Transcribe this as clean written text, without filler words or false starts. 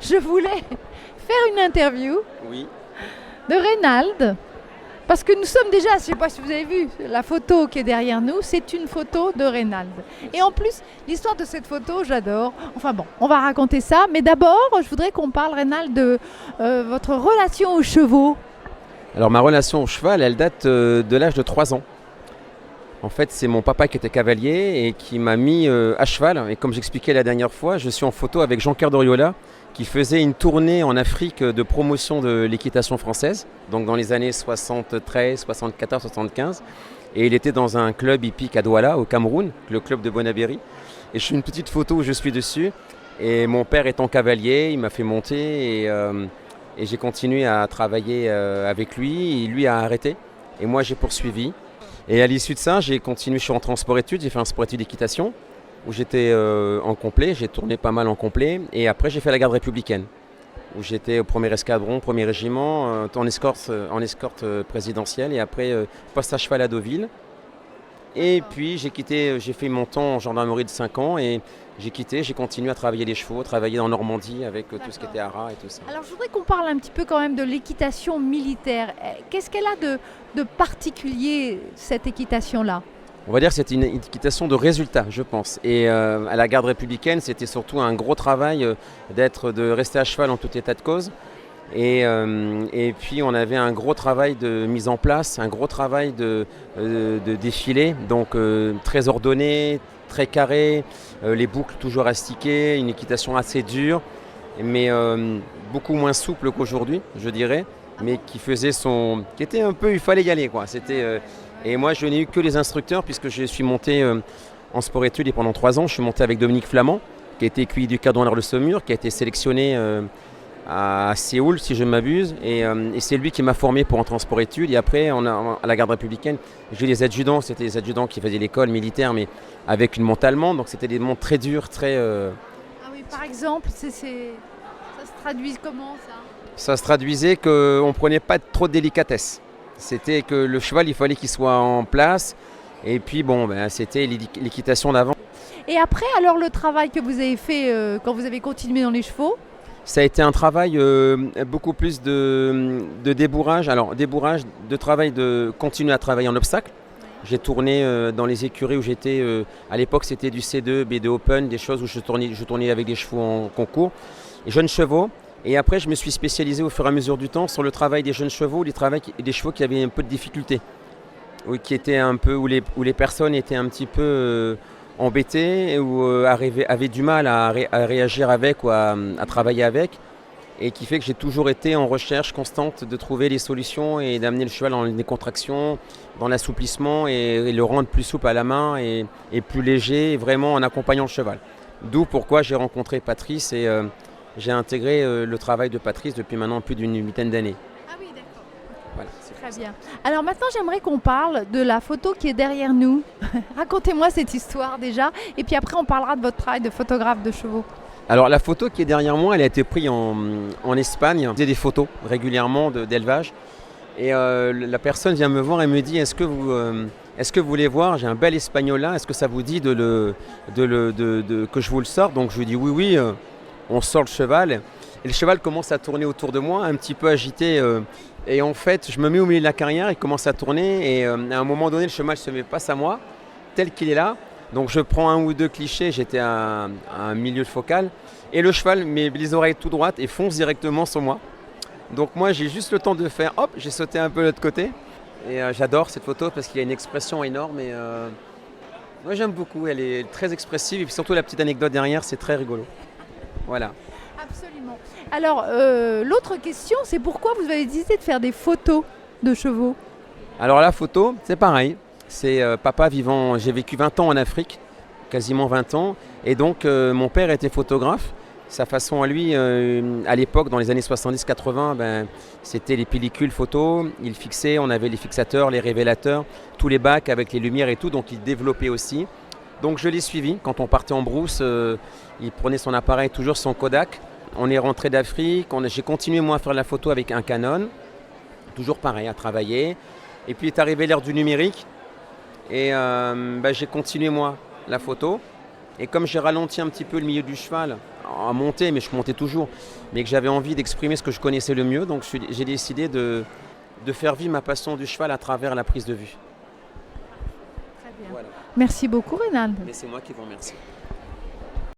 Je voulais faire une interview Oui. de Reynald, parce que nous sommes déjà, je ne sais pas si vous avez vu, la photo qui est derrière nous, c'est une photo de Reynald. Et en plus, l'histoire de cette photo, j'adore. Enfin bon, on va raconter ça, mais d'abord, je voudrais qu'on parle, Reynald, de votre relation aux chevaux. Alors ma relation au cheval, elle date de l'âge de 3 ans. En fait, c'est mon papa qui était cavalier et qui m'a mis à cheval. Et comme j'expliquais la dernière fois, je suis en photo avec Jean-Pierre Doriola qui faisait une tournée en Afrique de promotion de l'équitation française, donc dans les années 73, 74, 75. Et il était dans un club hippique à Douala, au Cameroun, le club de Bonabéry. Et je suis une petite photo où je suis dessus. Et mon père étant cavalier, il m'a fait monter et j'ai continué à travailler avec lui. Et lui a arrêté et moi j'ai poursuivi. Et à l'issue de ça, j'ai continué, je suis rentré en sport-études, j'ai fait un sport-études d'équitation où j'étais en complet, j'ai tourné pas mal en complet. Et après, j'ai fait la garde républicaine où j'étais au premier escadron, premier régiment, en escorte présidentielle et après poste à cheval à Deauville. Et puis j'ai quitté, j'ai fait mon temps en gendarmerie de 5 ans et j'ai quitté, j'ai continué à travailler les chevaux, travailler en Normandie avec tout ce qui était haras et tout ça. Alors je voudrais qu'on parle un petit peu quand même de l'équitation militaire. Qu'est-ce qu'elle a de particulier, cette équitation-là? On va dire que c'était une équitation de résultats, je pense. Et à la garde républicaine, c'était surtout un gros travail de rester à cheval en tout état de cause. Et puis on avait un gros travail de mise en place, un gros travail de défilé, donc très ordonné, très carré, les boucles toujours astiquées, une équitation assez dure, mais beaucoup moins souple qu'aujourd'hui, je dirais, mais qui était un peu, il fallait y aller quoi. Et moi je n'ai eu que les instructeurs puisque je suis monté en sport-études et pendant 3 ans, je suis monté avec Dominique Flamand, qui a été écuyer du cadre de Saumur, qui a été sélectionné à Séoul si je ne m'abuse et c'est lui qui m'a formé pour entrer en sport-études et après à la garde républicaine j'ai eu les adjudants, c'était les adjudants qui faisaient l'école militaire mais avec une monte allemande donc c'était des montes très dures, très Ah oui, par exemple, ça se traduit comment ça? ça se traduisait qu'on ne prenait pas trop de délicatesse, c'était que le cheval il fallait qu'il soit en place et puis bon c'était l'équitation d'avant. Et après, alors le travail que vous avez fait quand vous avez continué dans les chevaux? Ça a été un travail beaucoup plus de débourrage. Alors, débourrage, de travail de continuer à travailler en obstacle. J'ai tourné dans les écuries où j'étais. À l'époque, c'était du C2, B2 Open, des choses où je tournais avec des chevaux en concours. Et jeunes chevaux. Et après, je me suis spécialisé au fur et à mesure du temps sur le travail des jeunes chevaux, des chevaux qui avaient un peu de difficulté. Qui étaient un peu, où les personnes étaient un petit peu embêtés ou avaient du mal à réagir avec ou à travailler avec et qui fait que j'ai toujours été en recherche constante de trouver les solutions et d'amener le cheval dans les contractions, dans l'assouplissement et le rendre plus souple à la main et plus léger vraiment en accompagnant le cheval. D'où pourquoi j'ai rencontré Patrice et j'ai intégré le travail de Patrice depuis maintenant plus d'une 8aine d'années. Ah oui, d'accord. Voilà. Très bien. Alors maintenant, j'aimerais qu'on parle de la photo qui est derrière nous. Racontez-moi cette histoire déjà, et puis après on parlera de votre travail de photographe de chevaux. Alors la photo qui est derrière moi, elle a été prise en Espagne. Je faisais des photos régulièrement d'élevage. Et la personne vient me voir et me dit est-ce que vous voulez voir, j'ai un bel espagnol là, est-ce que ça vous dit que je vous le sorte? Donc je lui dis oui, on sort le cheval. Et le cheval commence à tourner autour de moi, un petit peu agité. Et en fait, je me mets au milieu de la carrière, il commence à tourner. Et à un moment donné, le cheval se met face à moi, tel qu'il est là. Donc je prends un ou deux clichés, j'étais à un milieu focal. Et le cheval met les oreilles tout droites et fonce directement sur moi. Donc moi, j'ai juste le temps de faire, hop, j'ai sauté un peu de l'autre côté. Et j'adore cette photo parce qu'il y a une expression énorme. Et moi, j'aime beaucoup, elle est très expressive. Et puis surtout, la petite anecdote derrière, c'est très rigolo. Voilà. Absolument. Alors, l'autre question, c'est pourquoi vous avez décidé de faire des photos de chevaux? Alors la photo, c'est pareil. C'est papa vivant, j'ai vécu 20 ans en Afrique, quasiment 20 ans. Et donc mon père était photographe. Sa façon à lui, à l'époque, dans les années 70-80, c'était les pellicules photos. Il fixait, on avait les fixateurs, les révélateurs, tous les bacs avec les lumières et tout. Donc il développait aussi. Donc je l'ai suivi. Quand on partait en brousse, il prenait son appareil, toujours son Kodak. On est rentré d'Afrique. J'ai continué moi à faire la photo avec un Canon. Toujours pareil, à travailler. Et puis est arrivé l'ère du numérique. Et j'ai continué moi la photo. Et comme j'ai ralenti un petit peu le milieu du cheval à monter, mais je montais toujours, mais que j'avais envie d'exprimer ce que je connaissais le mieux. Donc j'ai décidé de faire vivre ma passion du cheval à travers la prise de vue. Très bien. Voilà. Merci beaucoup, Reynald. Mais c'est moi qui vous remercie.